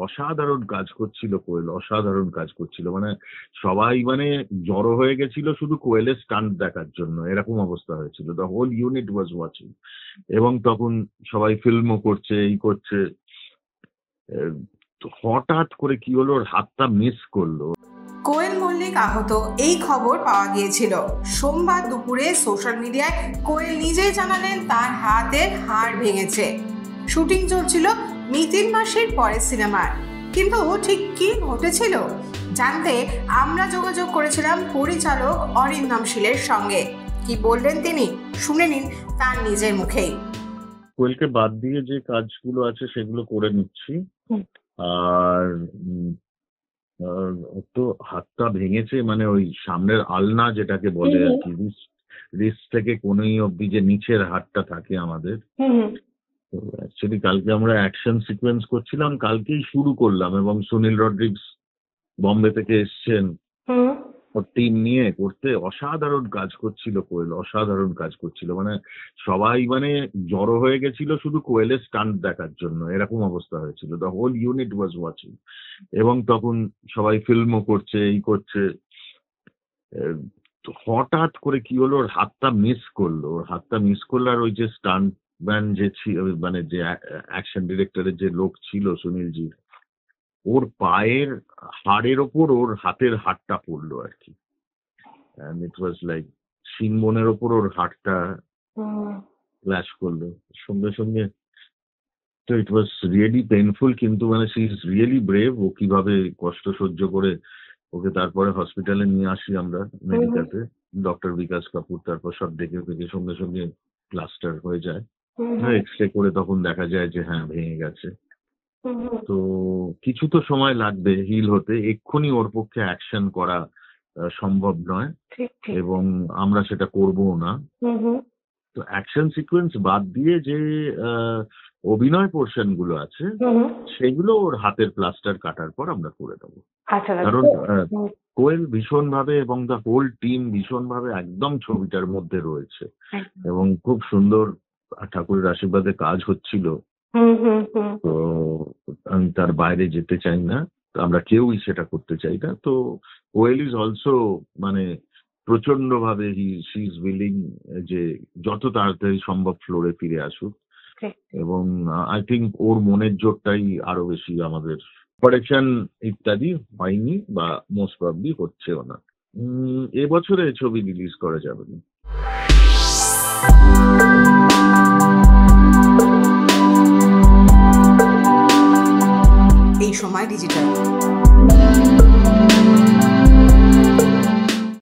অসাধারণ কাজ করছিল কোয়েল, অসাধারণ কাজ করছিল। মানে সবাই মানে জড়ো হয়ে গেছিল শুধু কোয়েলের স্টান্ট দেখার জন্য, এরকম অবস্থা হয়েছিল। The whole unit was watching. এবং তখন সবাই ফিল্মও করছে, এই করছে। তো হঠাৎ করে কি হলো, ওর হাতটা মিস করলো। কোয়েল মল্লিক আহত এই খবর পাওয়া গিয়েছিল সোমবার দুপুরে। সোশ্যাল মিডিয়ায় কোয়েল নিজেই জানালেন তার হাতের হাড় ভেঙেছে। শুটিং চলছিল মিতিন মাসির পরের সিনেমার। কিন্তু ঠিক কি ঘটেছিল জানতে আমরা যোগাযোগ করেছিলাম পরিচালক অরিন্দম শীলের সঙ্গে। কি বললেন তিনি শুনে নিন তার নিজের মুখেই। কোয়েলকে বাদ দিয়ে যে কাজগুলো আছে সেগুলো করে নিচ্ছি। আর ওর তো হাতটা ভেঙেছে, মানে ওই সামনের আলনা যেটাকে বলে আর কি, রিস্ট থেকে কোনই অব্দি যে নিচের হাতটা থাকে আমাদের। তো অ্যাকচুয়ালি কালকে আমরা অ্যাকশন সিকোয়েন্স করছিলাম, কালকেই শুরু করলাম। এবং সুনীল রড্রিগস বম্বে থেকে এসছেন ওর টিম নিয়ে করতে। অসাধারণ কাজ করছিল কোয়েল, অসাধারণ কাজ করছিল। মানে সবাই মানে জড়ো হয়ে গেছিল শুধু কোয়েলের স্টান্ট দেখার জন্য, এরকম অবস্থা হয়েছিল। The whole unit was watching. এবং তখন সবাই ফিল্মও করছে, এই করছে। তো হঠাৎ করে কি হলো, ওর হাতটা মিস করলো। ওর হাতটা মিস করলো। আর ওই যে স্টান্ট ম্যান যে ছিল, মানে যে অ্যাকশন ডিরেক্টরের যে লোক ছিল সুনীলজি, ওর পায়ের হাড়ের ওপর ওর হাতের হাড়টা পড়লো আর কি। And it was like শিনবোনের ওপর ওর হাড়টা ক্ল্যাশ করলো সঙ্গে সঙ্গে। তো ইট ওয়াজ রিয়েলি পেইনফুল। কিন্তু মানে শি ইজ রিয়েলি ব্রেভ। ও কিভাবে কষ্ট সহ্য করে ওকে তারপরে হসপিটালে নিয়ে আসি আমরা মেডিকেলে, ডক্টর বিকাশ কাপুর। তারপর সব দেখে দেখে সঙ্গে সঙ্গে প্লাস্টার হয়ে যায়। এক্স রে করে তখন দেখা যায় যে হ্যাঁ ভেঙে গেছে। তো কিছু তো সময় লাগবে হিল হতে। এক্ষুনি ওর পক্ষে অ্যাকশন করা সম্ভব নয়, এবং আমরা সেটা করবো না। তো অ্যাকশন সিকোয়েন্স বাদ দিয়ে যে অভিনয় পোর্শন গুলো আছে সেগুলো ওর হাতের প্লাস্টার কাটার পর আমরা করে দেবো। কারণ কোয়েল ভীষণ ভাবে এবং দ্য হোল টিম ভীষণ ভাবে একদম ছবিটার মধ্যে রয়েছে, এবং খুব সুন্দর ঠাকুরের আশীর্বাদে কাজ হচ্ছিল। তো আমি তার বাইরে যেতে চাই না, আমরা কেউই সেটা করতে চাই না। তো কোয়েল ইজ অলসো মানে প্রচন্ড ভাবে শি ইজ উইলিং যে যত তাড়াতাড়ি সম্ভব ফ্লোরে ফিরে আসুক। এবং আই থিঙ্ক ওর মনের জোরটাই আরো বেশি। আমাদের অপারেশন ইত্যাদি হয়নি, বা মোস্ট প্রবাবলি হচ্ছেও না। এবছরে ছবি রিলিজ করা যাবে না। এই সময় ডিজিটাল।